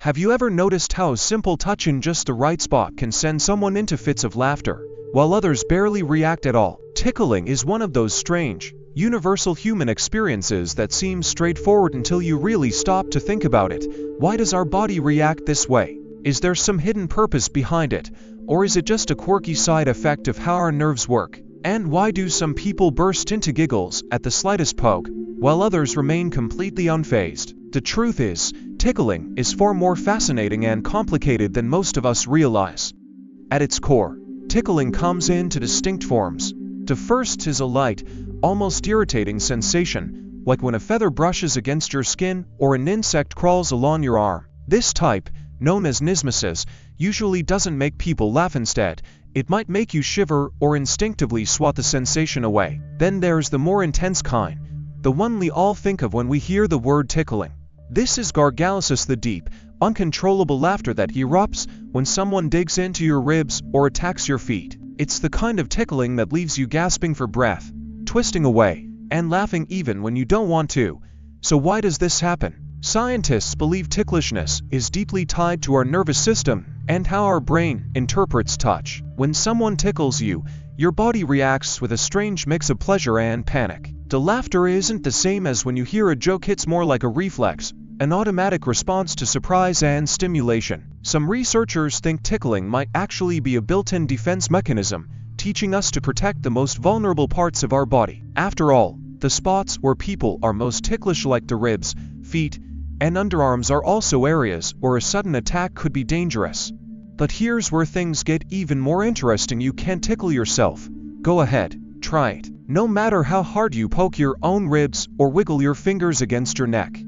Have you ever noticed how a simple touch in just the right spot can send someone into fits of laughter, while others barely react at all? Tickling is one of those strange, universal human experiences that seems straightforward until you really stop to think about it. Why does our body react this way? Is there some hidden purpose behind it, or is it just a quirky side effect of how our nerves work? And why do some people burst into giggles at the slightest poke, while others remain completely unfazed? The truth is, tickling is far more fascinating and complicated than most of us realize. At its core, tickling comes in two distinct forms. The first is a light, almost irritating sensation, like when a feather brushes against your skin or an insect crawls along your arm. This type, known as nismesis, usually doesn't make people laugh. Instead, it might make you shiver or instinctively swat the sensation away. Then there's the more intense kind, the one we all think of when we hear the word tickling. This is gargalysis, the deep, uncontrollable laughter that erupts when someone digs into your ribs or attacks your feet. It's the kind of tickling that leaves you gasping for breath, twisting away, and laughing even when you don't want to. So why does this happen? Scientists believe ticklishness is deeply tied to our nervous system and how our brain interprets touch. When someone tickles you, your body reacts with a strange mix of pleasure and panic. The laughter isn't the same as when you hear a joke. It's more like a reflex, an automatic response to surprise and stimulation. Some researchers think tickling might actually be a built-in defense mechanism, teaching us to protect the most vulnerable parts of our body. After all, the spots where people are most ticklish, like the ribs, feet, and underarms, are also areas where a sudden attack could be dangerous. But here's where things get even more interesting. You can tickle yourself. Go ahead, try it. No matter how hard you poke your own ribs or wiggle your fingers against your neck,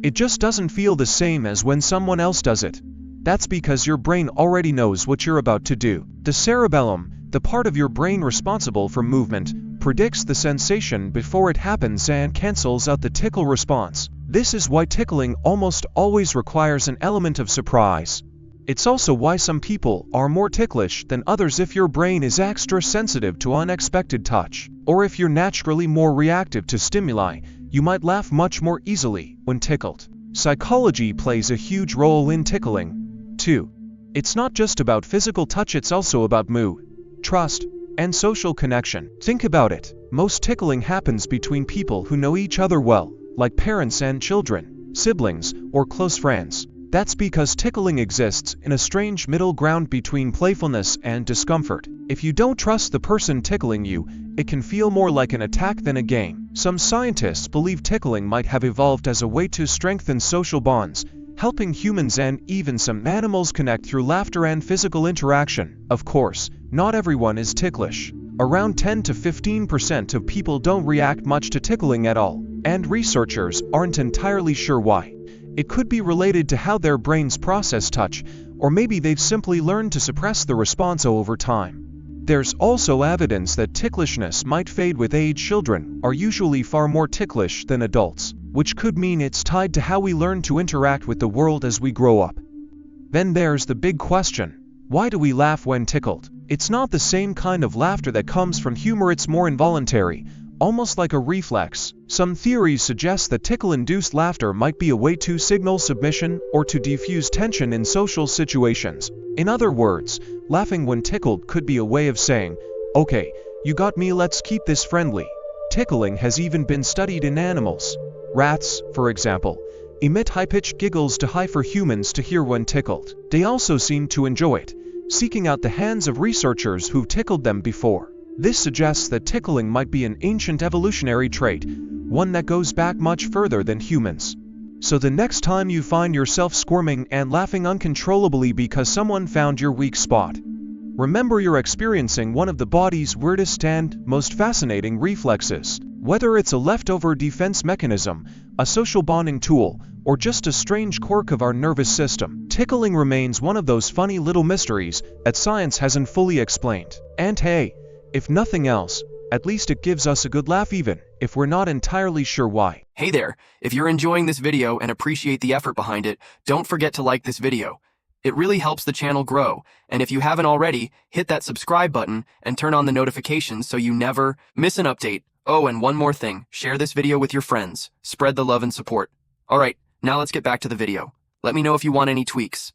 it just doesn't feel the same as when someone else does it. That's because your brain already knows what you're about to do. The cerebellum, the part of your brain responsible for movement, predicts the sensation before it happens and cancels out the tickle response. This is why tickling almost always requires an element of surprise. It's also why some people are more ticklish than others. If your brain is extra sensitive to unexpected touch, or if you're naturally more reactive to stimuli, you might laugh much more easily when tickled. Psychology plays a huge role in tickling, too. It's not just about physical touch, it's also about mood, trust, and social connection. Think about it. Most tickling happens between people who know each other well, like parents and children, siblings, or close friends. That's because tickling exists in a strange middle ground between playfulness and discomfort. If you don't trust the person tickling you, it can feel more like an attack than a game. Some scientists believe tickling might have evolved as a way to strengthen social bonds, helping humans and even some animals connect through laughter and physical interaction. Of course, not everyone is ticklish. Around 10 to 15% of people don't react much to tickling at all, and researchers aren't entirely sure why. It could be related to how their brains process touch, or maybe they've simply learned to suppress the response over time. There's also evidence that ticklishness might fade with age. Children are usually far more ticklish than adults, which could mean it's tied to how we learn to interact with the world as we grow up. Then there's the big question: why do we laugh when tickled? It's not the same kind of laughter that comes from humor. It's more involuntary, almost like a reflex. Some theories suggest that tickle-induced laughter might be a way to signal submission or to defuse tension in social situations. In other words, laughing when tickled could be a way of saying, "Okay, you got me, let's keep this friendly." Tickling has even been studied in animals. Rats, for example, emit high-pitched giggles to high for humans to hear when tickled. They also seem to enjoy it, seeking out the hands of researchers who've tickled them before. This suggests that tickling might be an ancient evolutionary trait, one that goes back much further than humans. So the next time you find yourself squirming and laughing uncontrollably because someone found your weak spot, remember you're experiencing one of the body's weirdest and most fascinating reflexes. Whether it's a leftover defense mechanism, a social bonding tool, or just a strange quirk of our nervous system, tickling remains one of those funny little mysteries that science hasn't fully explained. And hey, if nothing else, at least it gives us a good laugh even if we're not entirely sure why. Hey there, if you're enjoying this video and appreciate the effort behind it, don't forget to like this video. It really helps the channel grow, and if you haven't already, hit that subscribe button and turn on the notifications so you never miss an update. Oh, and one more thing, share this video with your friends. Spread the love and support. Alright, now let's get back to the video. Let me know if you want any tweaks.